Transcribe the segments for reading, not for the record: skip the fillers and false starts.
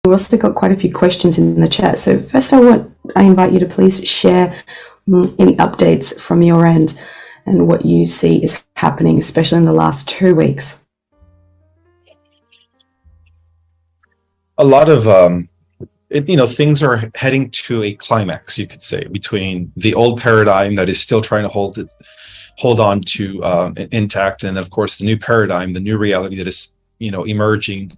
We've also got quite a few questions in the chat. So first I invite you to please share any updates from your end and what you see is happening, especially in the last 2 weeks. A lot of things are heading to a climax, you could say, between the old paradigm that is still trying to hold on to intact, and then of course the new paradigm, the new reality that is emerging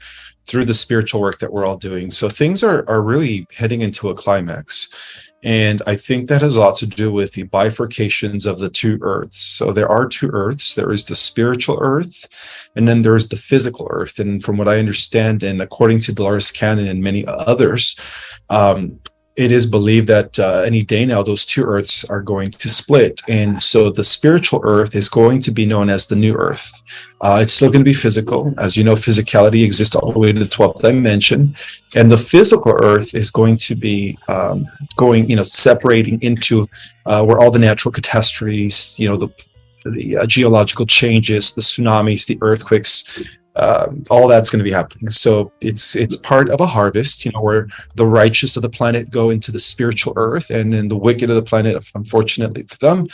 through the spiritual work that we're all doing. So things are really heading into a climax. And I think that has a lot to do with the bifurcations of the two earths. So there are two earths. There is the spiritual earth, and then there's the physical earth. And from what I understand, and according to Dolores Cannon and many others, it is believed that any day now, those two earths are going to split. And so the spiritual earth is going to be known as the new earth. It's still going to be physical. As you know, physicality exists all the way to the 12th dimension. And the physical earth is going to be separating into where all the natural catastrophes, the geological changes, the tsunamis, the earthquakes, all that's going to be happening. So it's part of a harvest, where the righteous of the planet go into the spiritual earth, and then the wicked of the planet, unfortunately for them,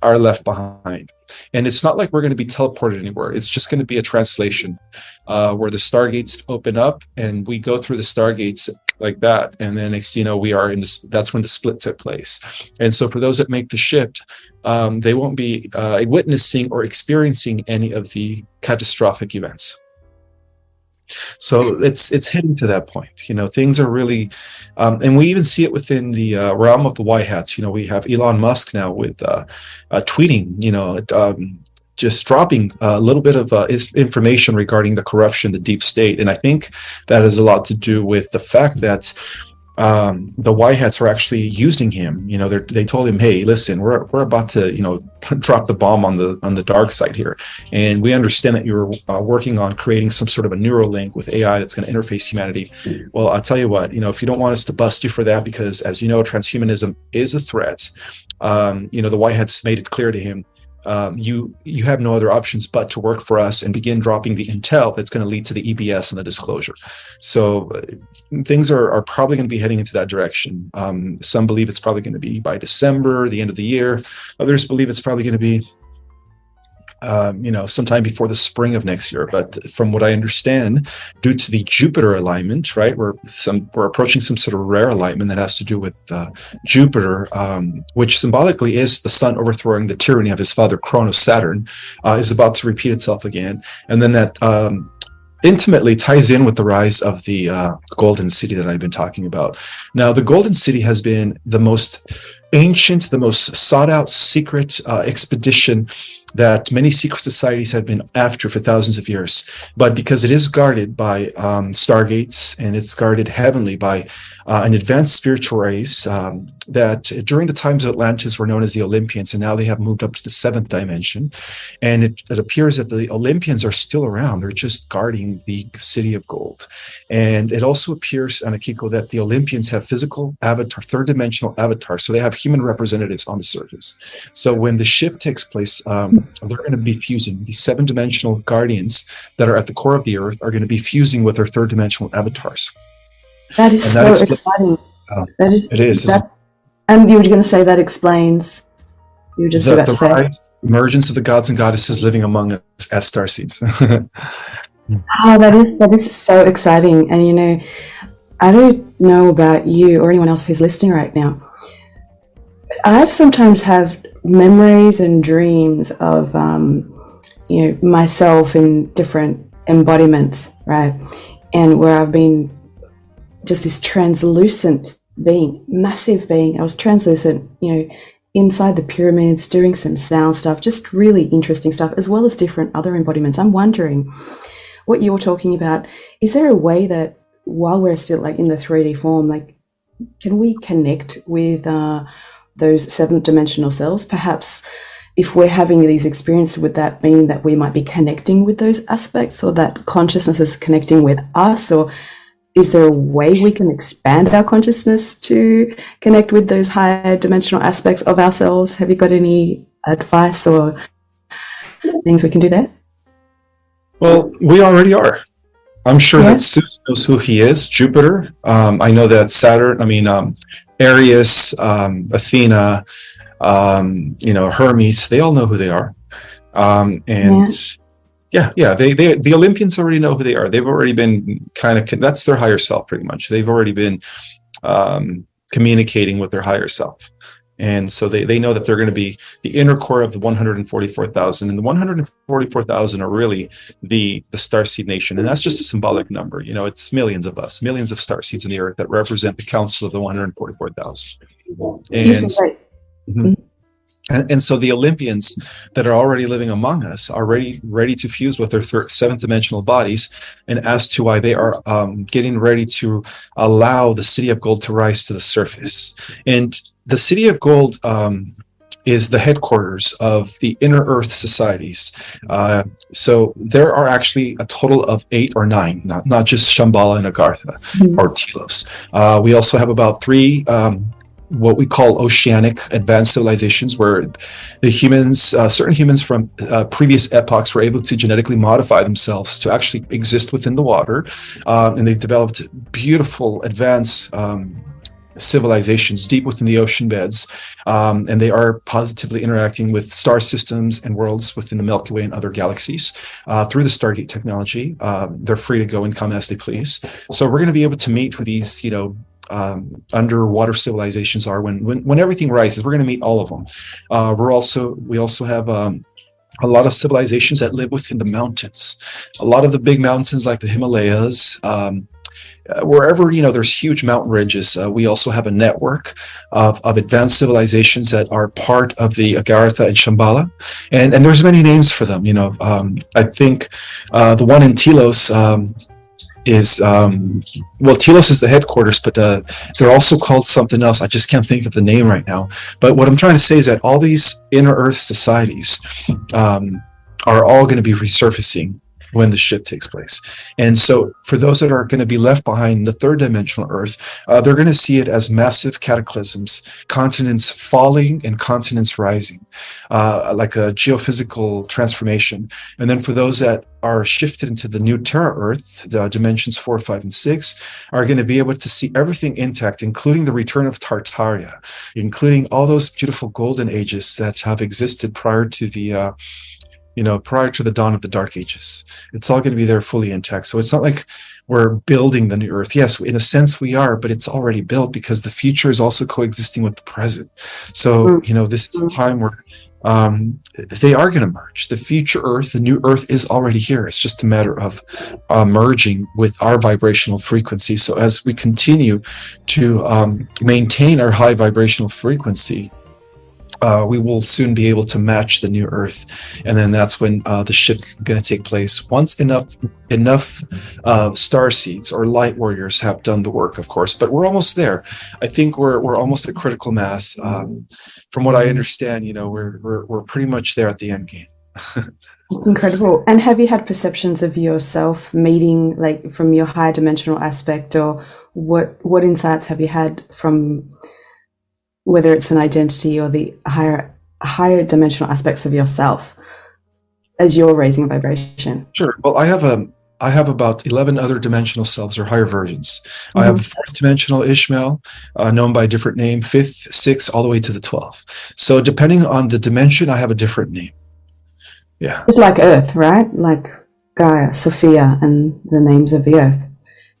are left behind. And it's not like we're going to be teleported anywhere. It's just going to be a translation where the stargates open up and we go through the stargates like that. And then next, we are in this, that's when the split took place. And so for those that make the shift, they won't be witnessing or experiencing any of the catastrophic events. So it's heading to that point. Things are really, and we even see it within the realm of the white hats. We have Elon Musk now with tweeting, just dropping a little bit of information regarding the corruption, the deep state. And I think that has a lot to do with the fact that the white hats are actually using him. They told him, hey, listen, we're about to drop the bomb on the dark side here, and we understand that you're working on creating some sort of a neural link with AI that's going to interface humanity. Well, I'll tell you what, if you don't want us to bust you for that, because as you know, transhumanism is a threat, the white hats made it clear to him, you have no other options but to work for us and begin dropping the intel that's going to lead to the EBS and the disclosure. So things are probably going to be heading into that direction. Some believe it's probably going to be by December, the end of the year. Others believe it's probably going to be sometime before the spring of next year. But from what I understand, due to the Jupiter alignment, right, we're approaching some sort of rare alignment that has to do with Jupiter, which symbolically is the sun overthrowing the tyranny of his father, Cronus Saturn, is about to repeat itself again. And then that intimately ties in with the rise of the Golden City that I've been talking about. Now, the Golden City has been the most ancient, the most sought out secret expedition that many secret societies have been after for thousands of years. But because it is guarded by stargates, and it's guarded heavenly by an advanced spiritual race that during the times of Atlantis were known as the Olympians, and now they have moved up to the 7th dimension. And it appears that the Olympians are still around. They're just guarding the city of gold. And it also appears, Anakiko, that the Olympians have physical avatar, 3rd dimensional avatars. So they have human representatives on the surface. So when the shift takes place, they're going to be fusing. The 7-dimensional guardians that are at the core of the earth are going to be fusing with their 3rd dimensional avatars. That is so exciting. It is. And you were going to say that explains. You were just about to say emergence of the gods and goddesses living among us as starseeds. Oh, that is so exciting. And I don't know about you or anyone else who's listening right now. I've sometimes have memories and dreams of myself in different embodiments, right? And where I've been just this translucent being, massive being. I was translucent, inside the pyramids, doing some sound stuff, just really interesting stuff, as well as different other embodiments. I'm wondering what you're talking about. Is there a way that while we're still in the 3D form, can we connect with those 7th dimensional selves? Perhaps if we're having these experiences, would that mean that we might be connecting with those aspects, or that consciousness is connecting with us? Or is there a way we can expand our consciousness to connect with those higher dimensional aspects of ourselves? Have you got any advice or things we can do there? Well, we already are. I'm sure that Yeah. Zeus knows who he is, Jupiter. I know that Saturn, Aries, Athena, Hermes, they all know who they are. And Yeah. yeah, the Olympians already know who they are. They've already been that's their higher self, pretty much. They've already been communicating with their higher self. And so they know that they're going to be the inner core of the 144,000, and the 144,000 are really the starseed nation, and that's just a symbolic number. It's millions of us, millions of starseeds in the earth that represent the council of the 144,000. You feel And like, mhm. And so the Olympians that are already living among us are ready to fuse with their seventh dimensional bodies, and as to why they are getting ready to allow the city of gold to rise to the surface. And the city of gold is the headquarters of the inner earth societies. So there are actually a total of 8 or 9, not just Shambhala and Agartha or Telos. We also have about 3 what we call oceanic advanced civilizations, where the humans, certain humans from previous epochs, were able to genetically modify themselves to actually exist within the water, and they've developed beautiful advanced civilizations deep within the ocean beds, and they are positively interacting with star systems and worlds within the Milky Way and other galaxies through the Stargate technology. They're free to go and come as they please. So we're going to be able to meet with these, underwater civilizations are when everything rises. We're going to meet all of them. We also have a lot of civilizations that live within the mountains. A lot of the big mountains, like the Himalayas. Wherever there's huge mountain ridges, we also have a network of advanced civilizations that are part of the Agartha and Shambhala, and there's many names for them. I think the one in Telos is Telos is the headquarters, but they're also called something else. I just can't think of the name right now. But what I'm trying to say is that all these inner Earth societies are all going to be resurfacing when the shift takes place. And so for those that are going to be left behind in the third dimensional Earth, they're going to see it as massive cataclysms, continents falling and continents rising, like a geophysical transformation. And then for those that are shifted into the new Terra Earth, the dimensions 4, 5, and 6, are going to be able to see everything intact, including the return of Tartaria, including all those beautiful golden ages that have existed prior to the prior to the dawn of the Dark Ages. It's all going to be there fully intact. So it's not like we're building the new Earth. Yes, in a sense we are, but it's already built because the future is also coexisting with the present. So, this is a time where they are going to merge. The future Earth, the new Earth, is already here. It's just a matter of merging with our vibrational frequency. So as we continue to maintain our high vibrational frequency, we will soon be able to match the new Earth, and then that's when the shift's going to take place. Once enough star seeds or light warriors have done the work, of course. But we're almost there. I think we're almost at critical mass. From what I understand, we're pretty much there at the end game. It's incredible. And have you had perceptions of yourself meeting, like, from your higher dimensional aspect, or what insights have you had from, whether it's an identity or the higher dimensional aspects of yourself as you're raising vibration? Sure. Well, I have about 11 other dimensional selves, or higher versions. I have a 4th dimensional Ishmael, known by a different name, 5th, 6th, all the way to the 12th. So depending on the dimension, I have a different name. Yeah. It's like Earth, right? Like Gaia, Sophia, and the names of the Earth.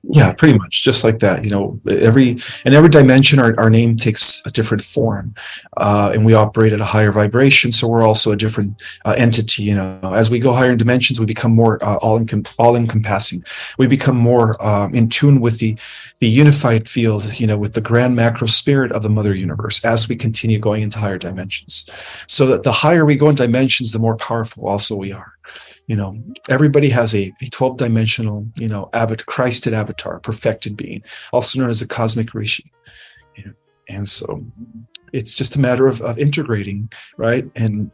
Yeah, pretty much just like that. Every dimension, our name takes a different form, and we operate at a higher vibration. So we're also a different entity. As we go higher in dimensions, we become more all-encompassing. We become more in tune with the unified field, with the grand macro spirit of the Mother Universe. As we continue going into higher dimensions, so that the higher we go in dimensions, the more powerful also we are. Everybody has a 12-dimensional, Christed avatar, perfected being, also known as a cosmic rishi. And so it's just a matter of integrating, right, and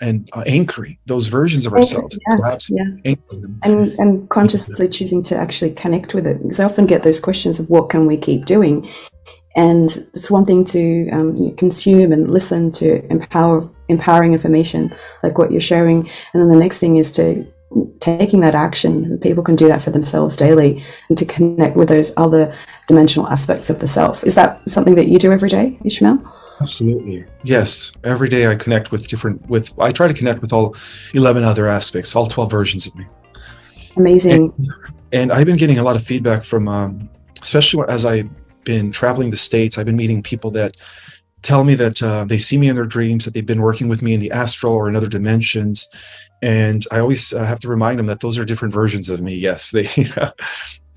anchoring those versions of ourselves. Perhaps anchoring them. And consciously choosing to actually connect with it, because I often get those questions of what can we keep doing. And it's one thing to consume and listen to empowering information like what you're sharing, and then the next thing is to taking that action. People can do that for themselves daily and to connect with those other dimensional aspects of the self. Is that something that you do every day, Ishmael? Absolutely. Yes. Every day I connect with I try to connect with all 11 other aspects, all 12 versions of me. Amazing. And I've been getting a lot of feedback from, especially as I've been traveling the States, I've been meeting people that tell me that they see me in their dreams, that they've been working with me in the astral or in other dimensions. And I always have to remind them that those are different versions of me. Yes.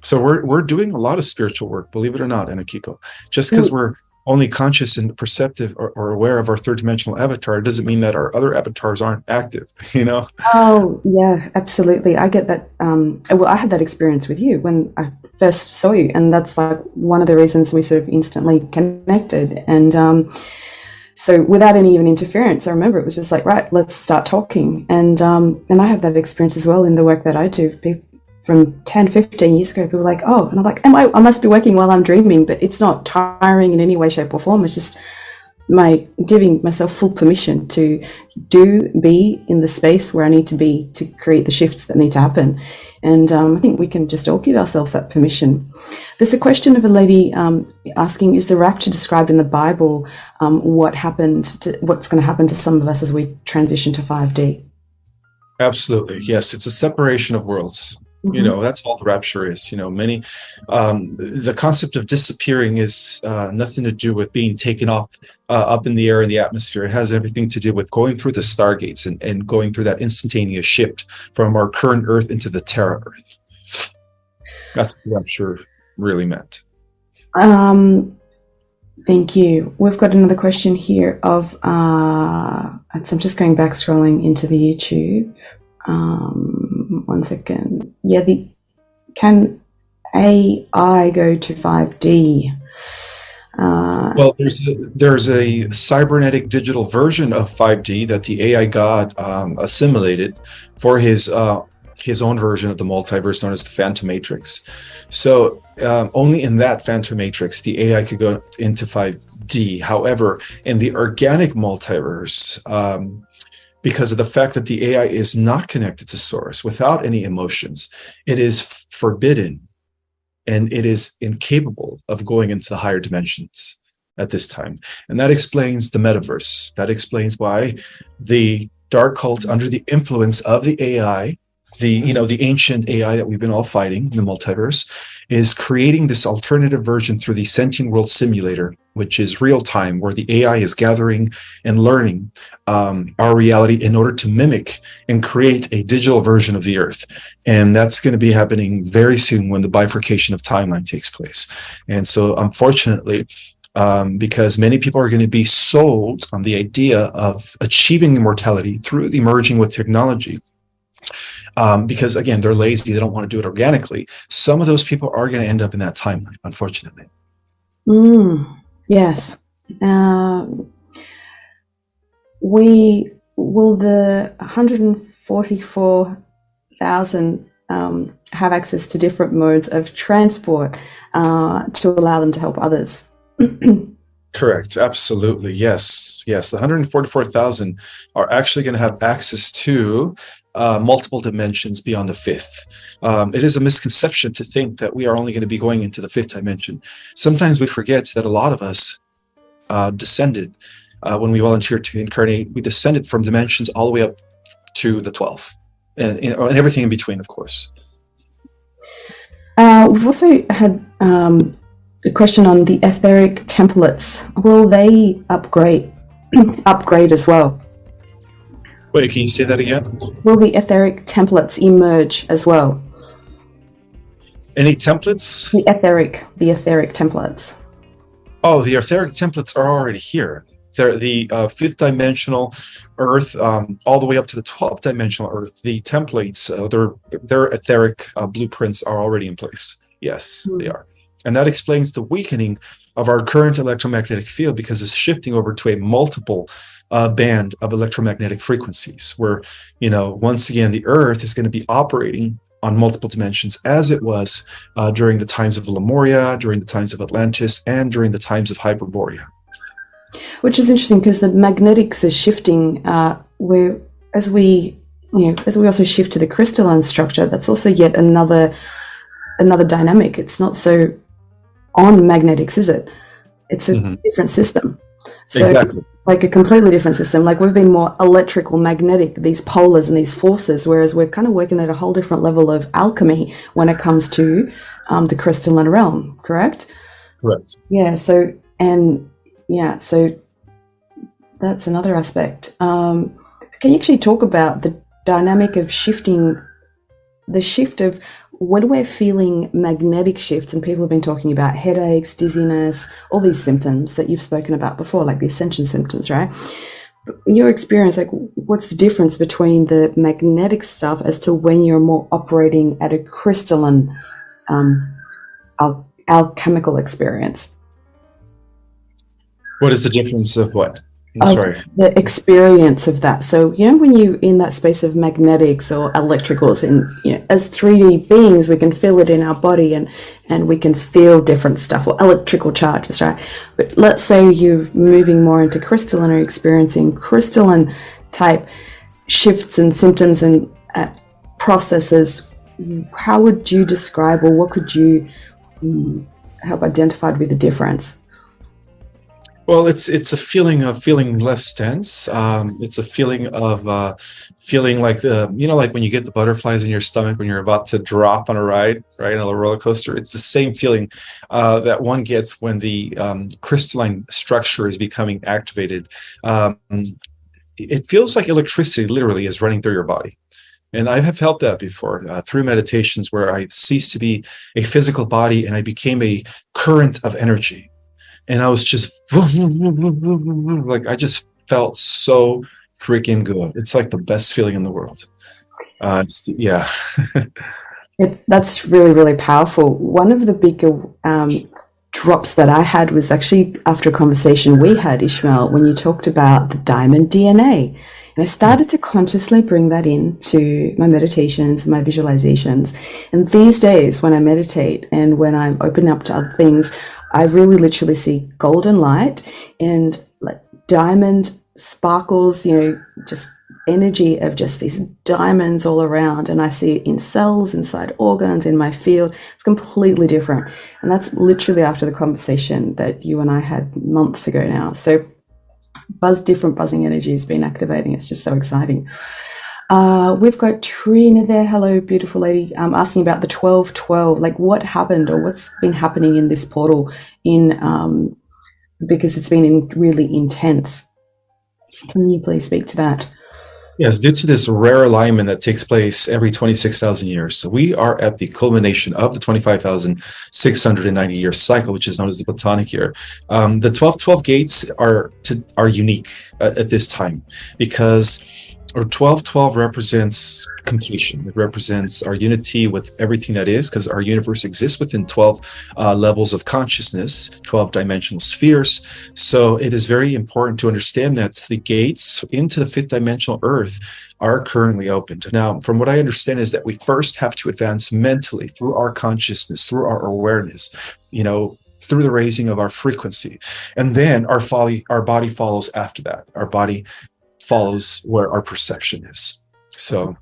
So we're doing a lot of spiritual work, believe it or not, 𝐀𝐫𝐫𝐞𝐬. Just because we're only conscious and perceptive or aware of our third dimensional avatar doesn't mean that our other avatars aren't active, Oh yeah, absolutely. I get that. Well, I had that experience with you when I first saw you, and that's like one of the reasons we sort of instantly connected. And so without any even interference, I remember it was just like, right, let's start talking. And I have that experience as well in the work that I do. People from 10, 15 years ago, people were like, oh, and I'm like, I must be working while I'm dreaming, but it's not tiring in any way, shape or form. It's just my giving myself full permission to be in the space where I need to be to create the shifts that need to happen. And I think we can just all give ourselves that permission. There's a question of a lady asking, is the rapture described in the Bible? What's going to happen to some of us as we transition to 5D? Absolutely. Yes. It's a separation of worlds. Mm-hmm. That's all the rapture is. The concept of disappearing is nothing to do with being taken off up in the air in the atmosphere. It has everything to do with going through the stargates and going through that instantaneous shift from our current Earth into the Terra Earth. That's what the rapture really meant. Thank you. We've got another question here of, so I'm just going back scrolling into the YouTube. One second. Yeah, can AI go to 5D? Well, there's a cybernetic digital version of 5D that the AI god assimilated for his own version of the multiverse known as the Phantom Matrix. So only in that Phantom Matrix the AI could go into 5D. However, in the organic multiverse, because of the fact that the AI is not connected to source, without any emotions, it is forbidden and it is incapable of going into the higher dimensions at this time. And that explains the metaverse. That explains why the dark cult, under the influence of the AI, the ancient AI that we've been all fighting in the multiverse, is creating this alternative version through the Sentient World Simulator, which is real time, where the AI is gathering and learning our reality in order to mimic and create a digital version of the Earth. And that's going to be happening very soon when the bifurcation of timeline takes place. And so, unfortunately, because many people are going to be sold on the idea of achieving immortality through the merging with technology, because again, they're lazy, they don't want to do it organically. Some of those people are going to end up in that timeline, unfortunately. Yes. Will the 144,000 have access to different modes of transport to allow them to help others? Correct. Absolutely. Yes. The 144,000 are actually going to have access to multiple dimensions beyond the fifth. It is a misconception to think that we are only going to be going into the fifth dimension. Sometimes we forget that a lot of us descended when we volunteered to incarnate. We descended from dimensions all the way up to the 12, and everything in between, of course. We've also had a question on the etheric templates. Will they upgrade as well? Wait, can you say that again? Will the etheric templates emerge as well? Any templates? The etheric templates. Oh, the etheric templates are already here. They're the fifth dimensional Earth, all the way up to the 12th dimensional Earth. The templates, their etheric blueprints are already in place. Yes, they are. And that explains the weakening of our current electromagnetic field, because it's shifting over to a multiple band of electromagnetic frequencies, where, once again, the Earth is going to be operating on multiple dimensions, as it was during the times of Lemuria, during the times of Atlantis, and during the times of Hyperborea. Which is interesting, because the magnetics is shifting, where as we as we also shift to the crystalline structure, that's also yet another dynamic. It's not so on magnetics, is it? It's a different system. So Exactly. like a completely different system. Like we've been more electrical magnetic, these polars and these forces, whereas we're kind of working at a whole different level of alchemy when it comes to the crystalline realm, correct? Correct. Yeah, so that's another aspect. Can you actually talk about the dynamic of shifting, the shift of when we're feeling magnetic shifts, and people have been talking about headaches, dizziness, all these symptoms that you've spoken about before, like the ascension symptoms, right? But in your experience, like what's the difference between the magnetic stuff as to when you're more operating at a crystalline alchemical experience? What is the difference of what? I'm sorry. The experience of that. So, when you're in that space of magnetics or electricals, and as 3D beings, we can feel it in our body and we can feel different stuff, or electrical charges, right? But let's say you're moving more into crystalline or experiencing crystalline type shifts and symptoms and processes. How would you describe, or what could you help identify with the difference? Well, it's a feeling of feeling less tense. It's a feeling of feeling like like when you get the butterflies in your stomach when you're about to drop on a ride, right, on a roller coaster. It's the same feeling that one gets when the crystalline structure is becoming activated. It feels like electricity literally is running through your body. And I have felt that before through meditations where I ceased to be a physical body and I became a current of energy. And I was just like, I just felt so freaking good. It's like the best feeling in the world. Yeah. That's really, really powerful. One of the bigger drops that I had was actually after a conversation we had, Ismael, when you talked about the diamond DNA. And I started to consciously bring that into my meditations and my visualizations. And these days when I meditate and when I'm open up to other things, I really literally see golden light and like diamond sparkles, just energy of just these diamonds all around. And I see it in cells, inside organs, in my field. It's completely different. And that's literally after the conversation that you and I had months ago now. So different buzzing energy has been activating. It's just so exciting. We've got Trina there. Hello, beautiful lady. Asking about the 1212. Like, what happened or what's been happening in this portal because it's been really intense. Can you please speak to that? Yes, due to this rare alignment that takes place every 26,000 years. So we are at the culmination of the 25,690 year cycle, which is known as the Platonic year. The 1212 gates are unique at this time because 1212 represents completion. It represents our unity with everything that is, because our universe exists within 12 levels of consciousness, 12 dimensional spheres. So it is very important to understand that the gates into the fifth dimensional Earth are currently opened. Now, from what I understand is that we first have to advance mentally through our consciousness, through our awareness, through the raising of our frequency. And then our body follows after that. Our body follows where our perception is. So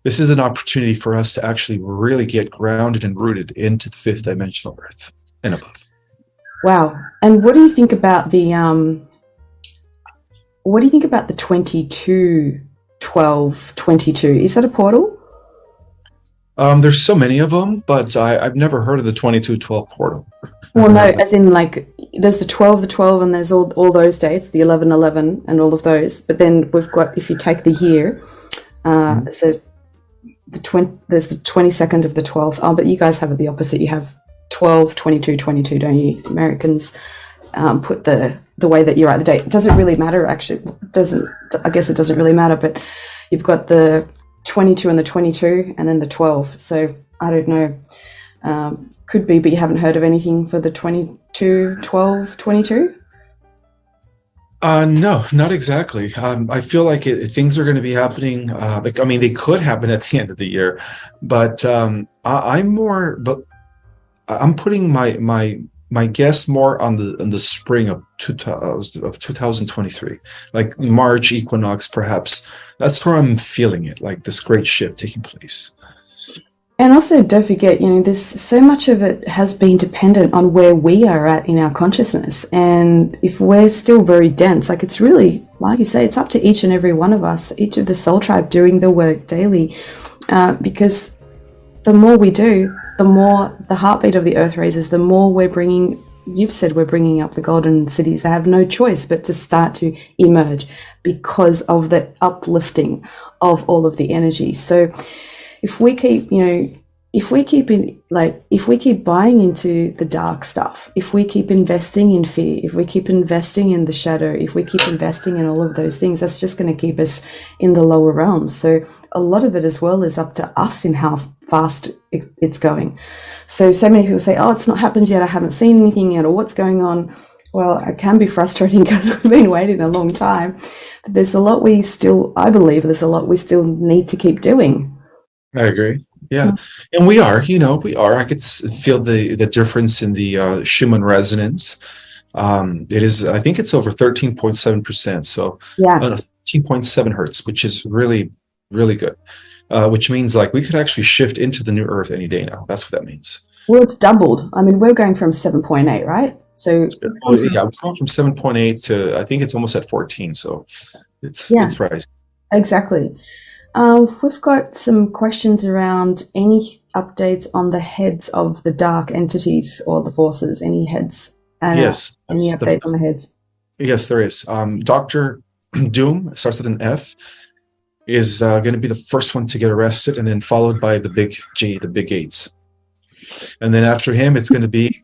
this is an opportunity for us to actually really get grounded and rooted into the fifth dimensional Earth and above. Wow. And what do you think about the 22/12/22? Is that a portal? There's so many of them, but I've never heard of the 22/12 portal. Well, no, as in like there's the 12, and there's all those dates, the 11/11 and all of those. But then we've got, if you take the year, so there's the 22nd of the 12th. Oh, but you guys have it the opposite. You have 12/22/22, don't you? Americans put the way that you write the date. It doesn't really matter, actually. I guess it doesn't really matter, but you've got the 22 and the 22 and then the 12. So I don't know. Could be, but you haven't heard of anything for the 22/12/22? No, not exactly. I feel like things are going to be happening. They could happen at the end of the year, but I'm putting my my guess more on the spring of 2023, like March equinox, perhaps. That's where I'm feeling it, like this great shift taking place. And also, don't forget, there's so much of it has been dependent on where we are at in our consciousness. And if we're still very dense, like it's really, like you say, it's up to each and every one of us, each of the soul tribe doing the work daily. Because the more we do, the more the heartbeat of the earth raises, the more we're bringing, you've said we're bringing up the golden cities. They have no choice but to start to emerge because of the uplifting of all of the energy. So if we keep, if we keep buying into the dark stuff, if we keep investing in fear, if we keep investing in the shadow, if we keep investing in all of those things, that's just going to keep us in the lower realms. So a lot of it as well is up to us in how fast it's going. So many people say, oh, it's not happened yet, I haven't seen anything yet, or what's going on? Well, it can be frustrating because we've been waiting a long time. But there's a lot I believe there's a lot we still need to keep doing. I agree. Yeah. And we are. I could feel the difference in the Schumann resonance. It is, I think it's over 13.7%. So 13.7 hertz, which is really, really good. Which means like we could actually shift into the new earth any day now. That's what that means. Well, it's doubled. I mean, we're going from 7.8, right? So we're going from 7.8 to, I think it's almost at 14. So it's rising. Exactly. We've got some questions around any updates on the heads of the dark entities or the forces, any heads? Yes. Any update on the heads? Yes, there is. Dr. Doom, starts with an F, is going to be the first one to get arrested, and then followed by the big G, the big eights. And then after him, it's going to be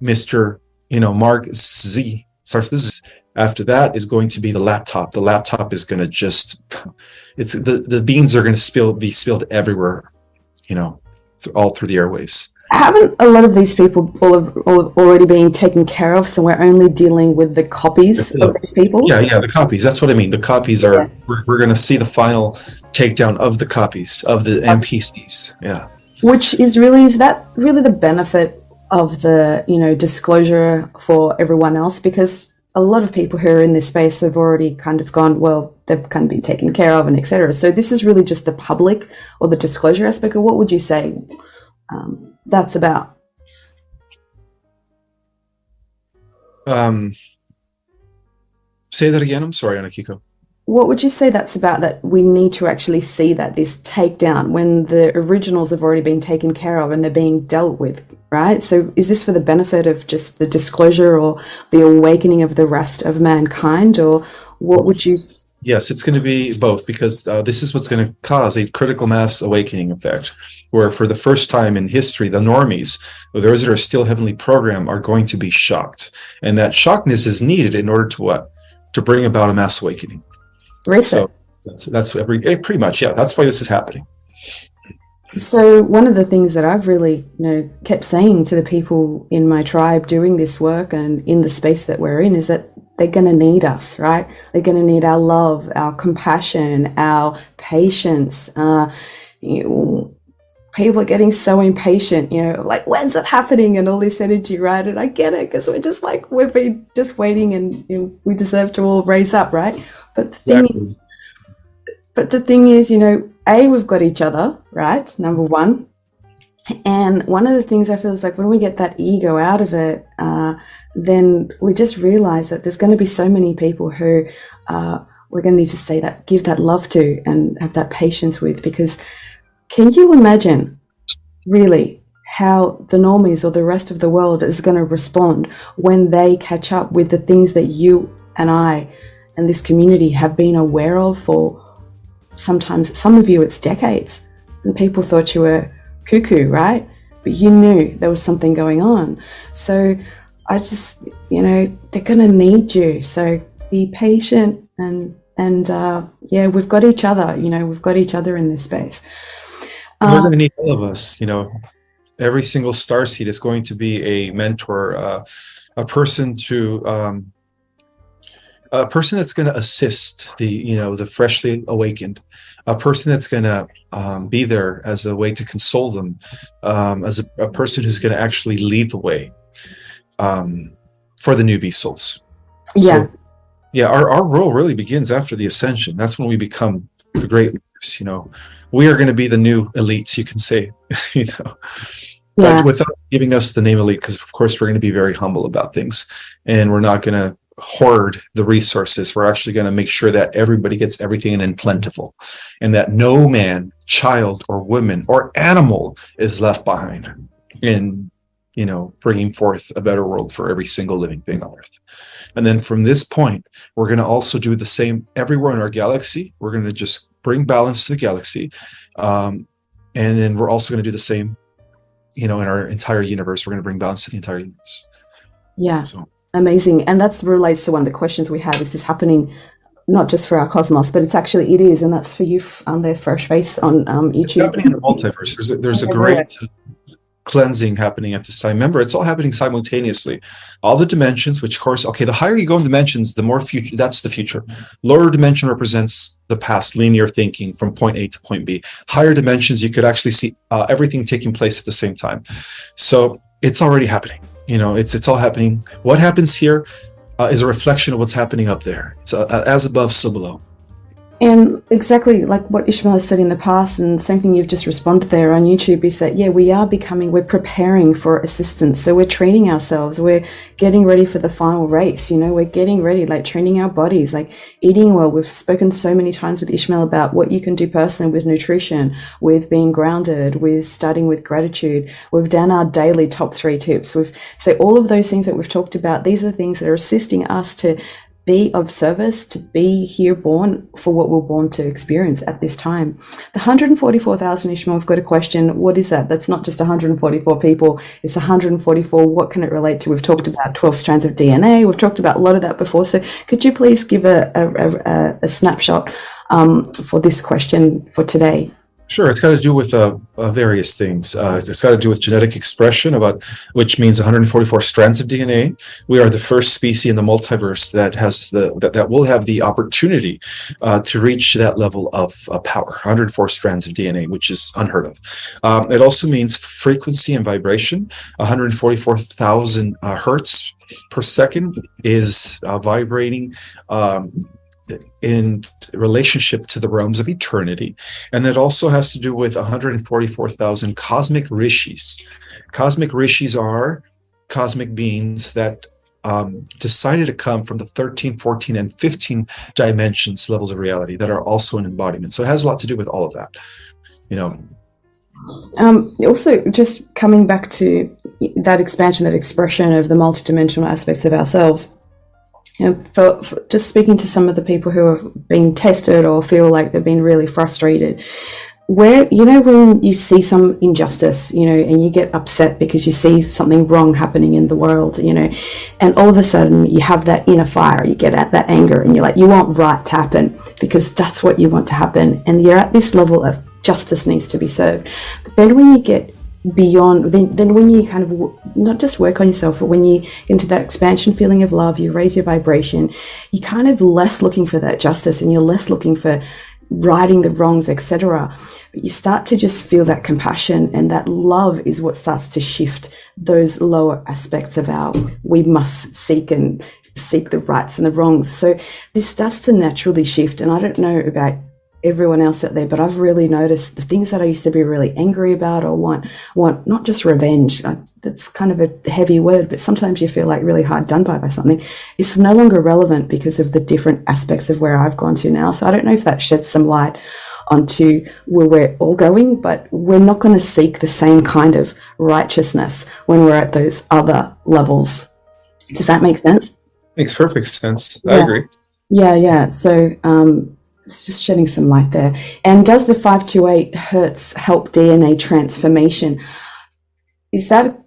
Mr. Mark Z, starts with this. After that is going to be the laptop. The laptop is going to the beans are going to be spilled everywhere, all through the airwaves. Haven't a lot of these people all already been taken care of? So we're only dealing with the copies of these people? Yeah, the copies. That's what I mean. The copies are, we're going to see the final takedown of the copies, of the NPCs. Yeah. Is that really the benefit of the, disclosure for everyone else? Because a lot of people who are in this space have already kind of gone, well, they've kind of been taken care of and etc. So this is really just the public or the disclosure aspect. Or what would you say that's about? Say that again. I'm sorry, 𝐀𝐫𝐫𝐞𝐬. What would you say that's about, that we need to actually see that this takedown when the originals have already been taken care of and they're being dealt with, right? So is this for the benefit of just the disclosure or the awakening of the rest of mankind, or what would you... Yes, it's going to be both, because this is what's going to cause a critical mass awakening effect, where for the first time in history, the normies, or those that are still heavenly programmed, are going to be shocked. And that shockness is needed in order to what? To bring about a mass awakening. Reset. So that's pretty much, that's why this is happening. So one of the things that I've really kept saying to the people in my tribe doing this work and in the space that we're in is that they're going to need us, right? They're going to need our love, our compassion, our patience. People are getting so impatient, like, when's it happening, and all this energy, right? And I get it, because we're just like, we've been just waiting, and we deserve to all raise up, right? But the thing is, we've got each other, right? Number one. And one of the things I feel is like when we get that ego out of it, then we just realize that there's going to be so many people who we're going to need to give that love to and have that patience with, because can you imagine really how the normies or the rest of the world is going to respond when they catch up with the things that you and I and this community have been aware of for sometimes, some of you, it's decades, and people thought you were cuckoo, right? But you knew there was something going on. So I just, they're going to need you. So be patient and we've got each other, we've got each other in this space. We're going to need all of us, every single starseed is going to be a mentor, a person that's going to assist the freshly awakened, a person that's going to be there as a way to console them, as a person who's going to actually lead the way. for the newbie souls. Yeah. So, yeah, our role really begins after the ascension. That's when we become the great leaders. You know, we are going to be the new elites, you can say. You know, but without giving us the name elite, because of course we're going to be very humble about things, and we're not going to hoard the resources. We're actually going to make sure that everybody gets everything in plentiful, and that no man, child, or woman, or animal is left behind in, you know, bringing forth a better world for every single living thing on earth. And then from this point, we're going to also do the same everywhere in our galaxy. We're going to just bring balance to the galaxy. And then we're also going to do the same, you know, in our entire universe. We're going to bring balance to the entire universe. Yeah. So amazing. And that relates to one of the questions we have. Is this happening not just for our cosmos, but it is, and that's for you on their Fresh Face on YouTube. It's happening in the multiverse. There's a great cleansing happening at this time. Remember, it's all happening simultaneously. All the dimensions, which of course, okay, the higher you go in dimensions, the more future, that's the future. Lower dimension represents the past, linear thinking from point A to point B. Higher dimensions, you could actually see everything taking place at the same time. So it's already happening. You know, it's all happening. What happens here is a reflection of what's happening up there. It's as above, so below. And exactly like what Ismael has said in the past, and same thing you've just responded there on YouTube, is that, yeah, we're preparing for assistance. So we're training ourselves. We're getting ready for the final race. You know, we're getting ready, like training our bodies, like eating well. We've spoken so many times with Ismael about what you can do personally with nutrition, with being grounded, with starting with gratitude. We've done our daily top 3 tips. So all of those things that we've talked about, these are things that are assisting us to be of service, to be here born for what we're born to experience at this time. The 144,000, Ishmael, I've got a question. What is that? That's not just 144 people. It's 144. What can it relate to? We've talked about 12 strands of DNA. We've talked about a lot of that before. So could you please give a snapshot for this question for today? Sure, it's got to do with various things. It's got to do with genetic expression, which means 144 strands of DNA. We are the first species in the multiverse that has that will have the opportunity to reach that level of power. 104 strands of DNA, which is unheard of. It also means frequency and vibration. 144,000 hertz per second is vibrating in relationship to the realms of eternity. And that also has to do with 144,000 cosmic rishis. Cosmic rishis are cosmic beings that decided to come from the 13, 14, and 15 dimensions, levels of reality, that are also an embodiment. So it has a lot to do with all of that, you know. Also, just coming back to that expansion, that expression of the multidimensional aspects of ourselves, you know, for just speaking to some of the people who have been tested or feel like they've been really frustrated, where, you know, when you see some injustice, you know, and you get upset because you see something wrong happening in the world, you know, and all of a sudden you have that inner fire, you get at that anger, and you're like, you want right to happen because that's what you want to happen, and you're at this level of justice needs to be served. But then when you get beyond, then when you kind of not just work on yourself, but when you get into that expansion feeling of love, you raise your vibration, you're kind of less looking for that justice, and you're less looking for righting the wrongs, etc. But you start to just feel that compassion, and that love is what starts to shift those lower aspects of our we must seek the rights and the wrongs. So this starts to naturally shift. And I don't know about everyone else out there, but I've really noticed the things that I used to be really angry about or want not just revenge, that's kind of a heavy word, but sometimes you feel like really hard done by something. It's no longer relevant because of the different aspects of where I've gone to now. So I don't know if that sheds some light onto where we're all going, but we're not going to seek the same kind of righteousness when we're at those other levels. Does that make sense? Makes perfect sense. I agree. Yeah. So it's just shedding some light there. And does the 528 hertz help DNA transformation? Is that?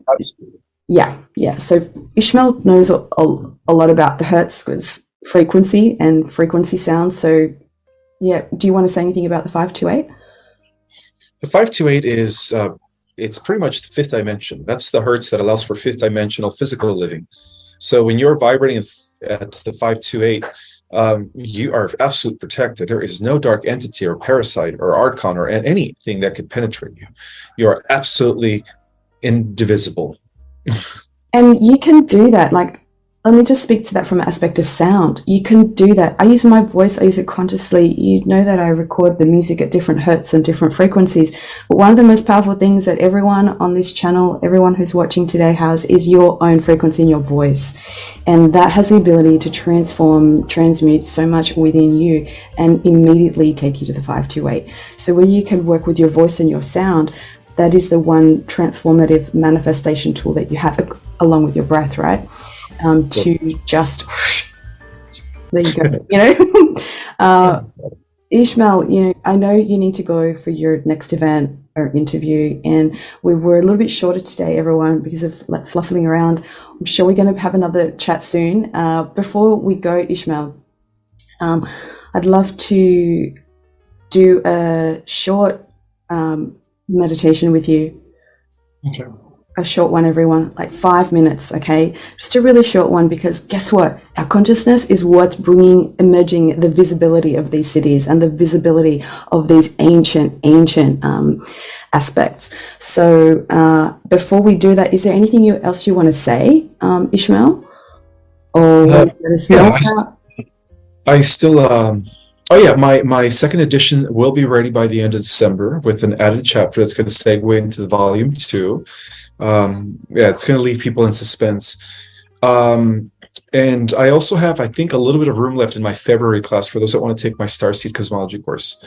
Yeah. So Ishmael knows a lot about the hertz was frequency and frequency sound. So yeah, do you want to say anything about the 528? The 528 is it's pretty much the 5th dimension. That's the hertz that allows for 5th dimensional physical living. So when you're vibrating at the 528, you are absolutely protected. There is no dark entity or parasite or archon or anything that could penetrate you. You are absolutely indivisible. And you can do that. Like, let me just speak to that from an aspect of sound. You can do that. I use my voice, I use it consciously. You know that I record the music at different hertz and different frequencies. But one of the most powerful things that everyone on this channel, everyone who's watching today has, is your own frequency in your voice. And that has the ability to transmute so much within you and immediately take you to the 528. So where you can work with your voice and your sound, that is the one transformative manifestation tool that you have, along with your breath, right? To just there you go. Ismael, I know you need to go for your next event or interview, and we were a little bit shorter today, everyone, because of fluffing around. I'm sure we're going to have another chat soon. Before we go, Ismael, I'd love to do a short meditation with you. Okay. A short one, everyone, like 5 minutes, okay? Just a really short one, because guess what? Our consciousness is what's emerging the visibility of these cities and the visibility of these ancient aspects. So before we do that, is there anything else you want to say, Ismael? Or let us know? I still, oh yeah, my second edition will be ready by the end of December with an added chapter that's going to segue into the volume 2. It's going to leave people in suspense. And I also have, I think, a little bit of room left in my February class for those that want to take my Starseed Cosmology course.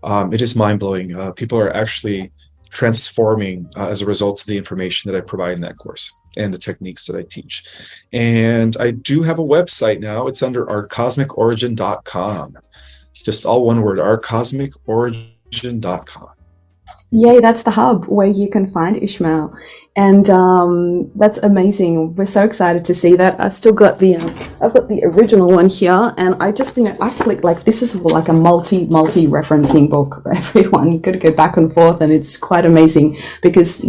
It is mind-blowing. People are actually transforming as a result of the information that I provide in that course and the techniques that I teach. And I do have a website now. It's under ourcosmicorigin.com. Just all one word, ourcosmicorigin.com. Yay, that's the hub where you can find Ismael. And that's amazing. We're so excited to see that. I've still got I've got the original one here, and I just think I flick, like, this is like a multi referencing book. Everyone, you got to go back and forth, and it's quite amazing because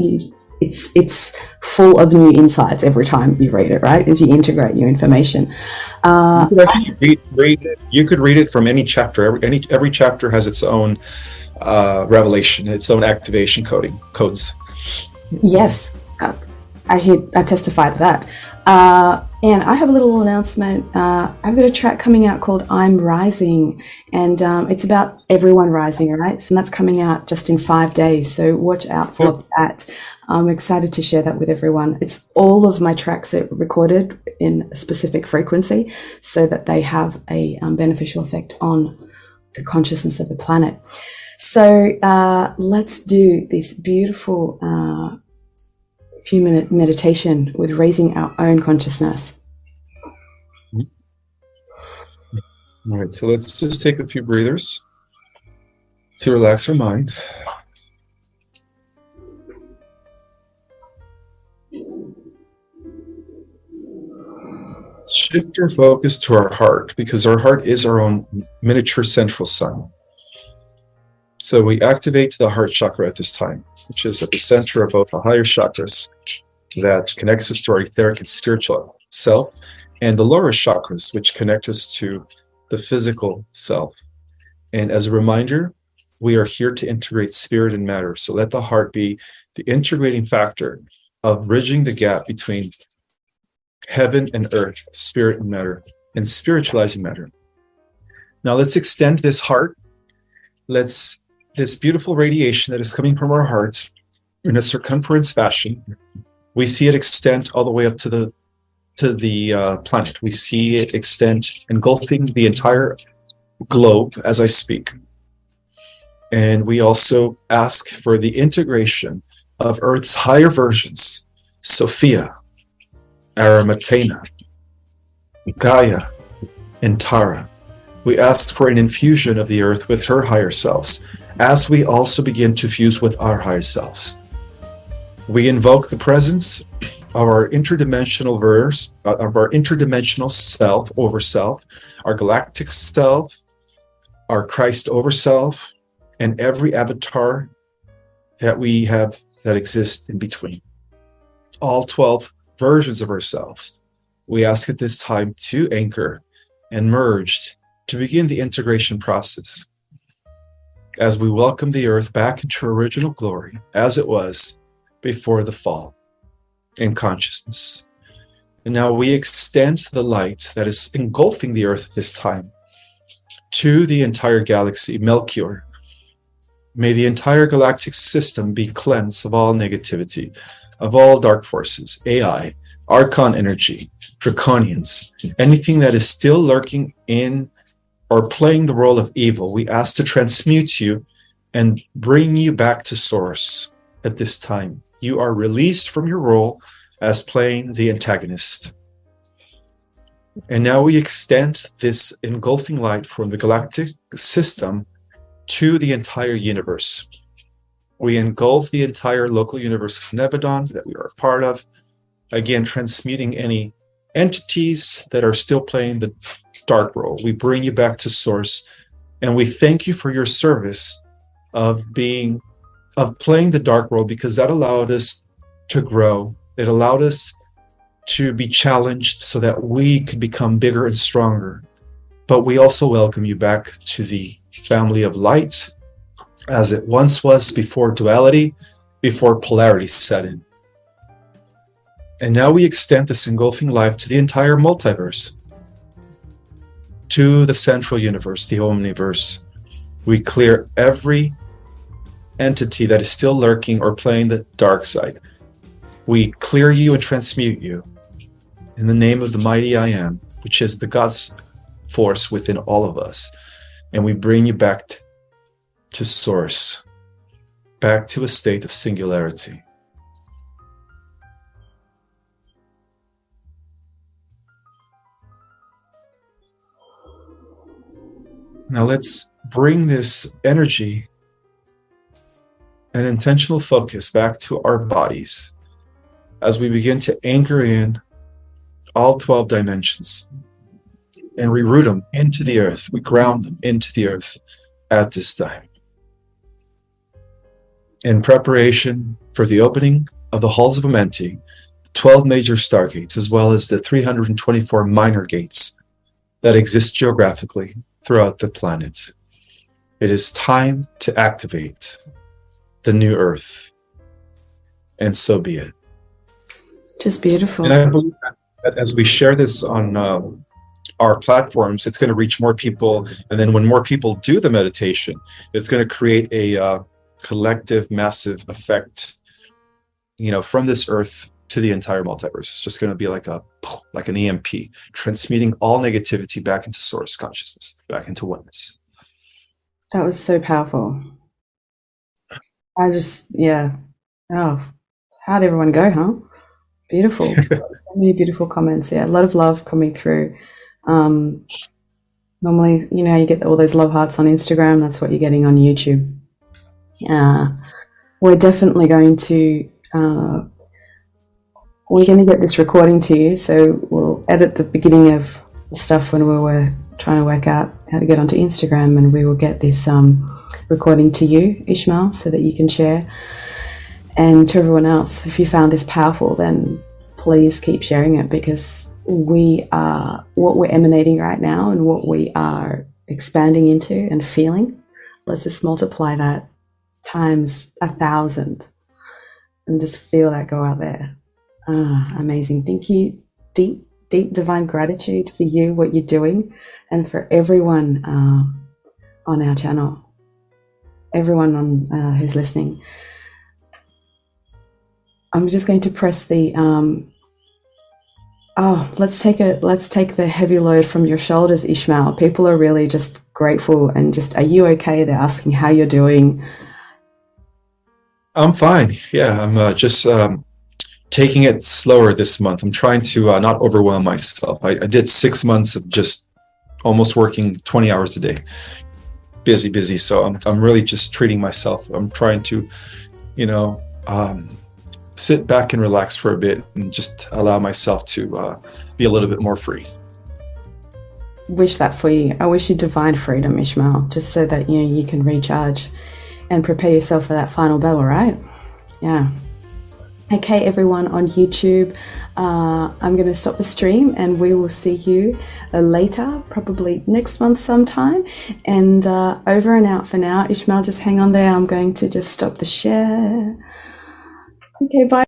it's full of new insights every time you read it, right? As you integrate new information. You could read it from any chapter. Every chapter has its own revelation, its own activation codes. Yes, I testify to that. And I have a little announcement. I've got a track coming out called I'm Rising, and it's about everyone rising, right? So that's coming out just in 5 days, so watch out for that. I'm excited to share that with everyone. It's all of my tracks are recorded in a specific frequency so that they have a beneficial effect on the consciousness of the planet. So let's do this beautiful few-minute meditation with raising our own consciousness. All right, so let's just take a few breathers to relax our mind. Shift our focus to our heart, because our heart is our own miniature central sun. So we activate the heart chakra at this time, which is at the center of both the higher chakras that connects us to our etheric and spiritual self, and the lower chakras, which connect us to the physical self. And as a reminder, we are here to integrate spirit and matter. So let the heart be the integrating factor of bridging the gap between heaven and earth, spirit and matter, and spiritualizing matter. Now let's extend this heart. This beautiful radiation that is coming from our heart in a circumference fashion, we see it extend all the way up to the planet. We see it extend, engulfing the entire globe as I speak. And we also ask for the integration of Earth's higher versions, Sophia, Aramatena, Gaia, and Tara. We ask for an infusion of the Earth with her higher selves, as we also begin to fuse with our higher selves. We invoke the presence of our interdimensional self over self, our galactic self, our Christ over self, and every avatar that we have that exists in between. All 12 versions of ourselves. We ask at this time to anchor and merge to begin the integration process as we welcome the earth back into original glory as it was before the fall in consciousness. And now we extend the light that is engulfing the earth at this time to the entire galaxy, Melchior. May the entire galactic system be cleansed of all negativity, of all dark forces, AI, Archon energy, Draconians, anything that is still lurking in or playing the role of evil. We ask to transmute you and bring you back to source at this time. You are released from your role as playing the antagonist. And now we extend this engulfing light from the galactic system to the entire universe. We engulf the entire local universe of Nebadon that we are a part of, again, transmuting any entities that are still playing the dark role. We bring you back to source, and we thank you for your service of playing the dark role, because that allowed us to grow. It allowed us to be challenged so that we could become bigger and stronger. But we also welcome you back to the family of light, as it once was before duality, before polarity set in. And now we extend this engulfing life to the entire multiverse, to the central universe, the omniverse. We clear every entity that is still lurking or playing the dark side. We clear you and transmute you in the name of the mighty I Am, which is the God's force within all of us. And we bring you back to source, back to a state of singularity. Now let's bring this energy and intentional focus back to our bodies as we begin to anchor in all 12 dimensions and reroot them into the earth. We ground them into the earth at this time, in preparation for the opening of the halls of Amenti, 12 major stargates, as well as the 324 minor gates that exist geographically throughout the planet. It is time to activate the new earth, and so be it. Just beautiful. And I believe that as we share this on our platforms, it's going to reach more people, and then when more people do the meditation, it's going to create a collective, massive effect, from this earth to the entire multiverse. It's just going to be like an EMP, transmitting all negativity back into source consciousness, back into oneness. That was so powerful. Oh, how'd everyone go, huh? Beautiful. So many beautiful comments. Yeah, a lot of love coming through. Normally, you get all those love hearts on Instagram. That's what you're getting on YouTube. We're definitely going to get this recording to you, so we'll edit the beginning of the stuff when we were trying to work out how to get onto Instagram, and we will get this recording to you, Ismael, so that you can share. And to everyone else, if you found this powerful, then please keep sharing it, because what we're emanating right now and what we are expanding into and feeling, let's just multiply that times 1,000 and just feel that go out there. Amazing. Thank you. Deep divine gratitude for you, what you're doing, and for everyone on our channel, everyone on who's listening. I'm just going to press the let's take the heavy load from your shoulders, Ismael. People are really just grateful and just, are you okay? They're asking how you're doing. I'm fine. Yeah, I'm just taking it slower this month. I'm trying to not overwhelm myself. I did 6 months of just almost working 20 hours a day. Busy. So I'm really just treating myself. I'm trying to, sit back and relax for a bit and just allow myself to be a little bit more free. Wish that for you. I wish you divine freedom, Ismael, just so that you can recharge and prepare yourself for that final battle, right? Yeah. Okay, everyone on YouTube, I'm going to stop the stream and we will see you later, probably next month sometime. And over and out for now. Ismael, just hang on there. I'm going to just stop the share. Okay, bye.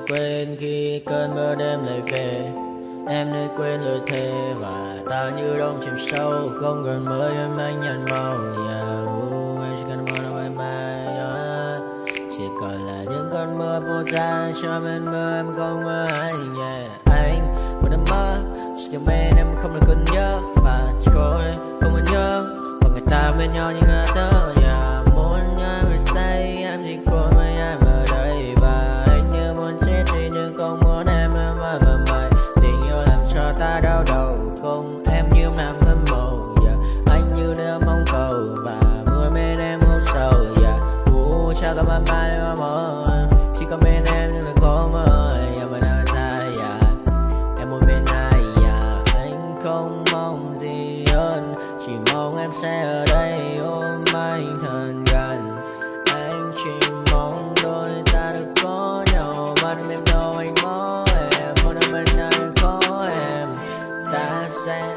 quên khi cơn mưa đêm lại về. Em nơi quên lời thề và ta như đông chìm sâu, không còn mới em anh nhạt màu. Em chỉ cần mơ đâu em mai, chỉ còn là những cơn mưa vô giá cho bên mơ em không mơ anh. Anh một đêm mơ chỉ cần bên em không được cơn nhớ và chỉ khôi không muốn nhớ và người ta bên nhau như ngã tớ. Muốn nhớ về say em chỉ quên với em ở đây và anh như muốn chết đi nhưng không muốn em mãi mãi. Tình yêu làm cho ta đau đầu, không em như nằm ngâm màu. Anh như đang mong cầu và mưa bên em u sầu. Chắc có mãi mãi mà mơ, chỉ có bên em nhưng đừng có mơ. Mà đã dài em muốn bên ai. Anh không mong gì hơn, chỉ mong em sẽ ở đây ôm anh thật gần. Anh chỉ mong đôi ta được có nhau mà đừng em đâu anh có em. Một đêm bên anh có em, ta sẽ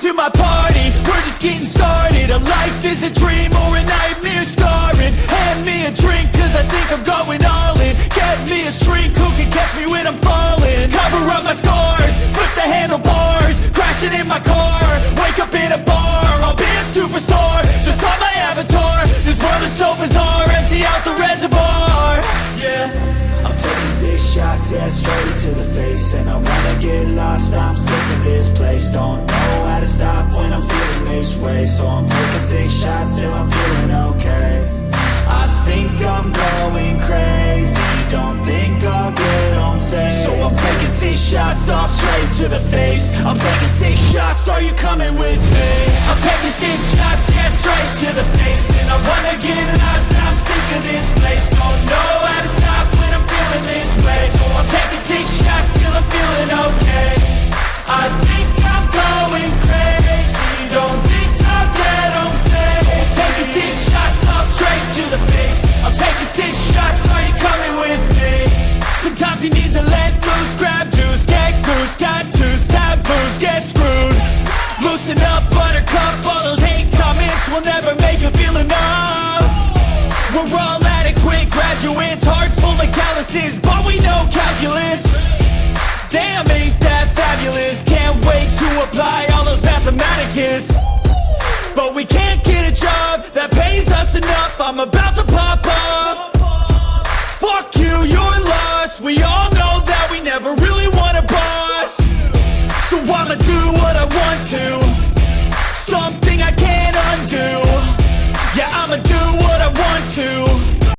to my party, we're just getting started. A life is a dream or a nightmare scarring. Hand me a drink cause I think I'm going all in. Get me a shrink who can catch me when I'm falling. Cover up my scars, flip the handlebars, crashing in my car, wake up in a bar. I'll be a superstar, just on my avatar. This world is so bizarre, empty out the reservoir. Yeah, I'm taking 6 shots, yeah, straight to the face. And I wanna get lost, I'm sick of this place. Don't know how to stop when I'm feeling this way. So I'm taking 6 shots till I'm feeling okay. I think I'm going crazy, don't think I'll get on safe. So I'm taking 6 shots, all straight to the face. I'm taking 6 shots, are you coming with me? I'm taking 6 shots, yeah, straight to the face. And I wanna get lost, I'm sick of this place. Don't know how to stop when I'm feeling this way. So I'm taking 6 shots till I'm feeling okay. I think I'm going crazy, don't think I'll get on safe. So I'm taking 6 shots, all straight to the face. I'm taking 6 shots, are you coming with me? Sometimes you need to let loose, grab juice, get goose, tattoos, taboos, get screwed. Loosen up, buttercup, all those hate comments will never make you feel enough. We're all adequate graduates, hearts full of calluses, but we know calculus. Damn, ain't that fabulous? Can't wait to apply all those mathematicus. But we can't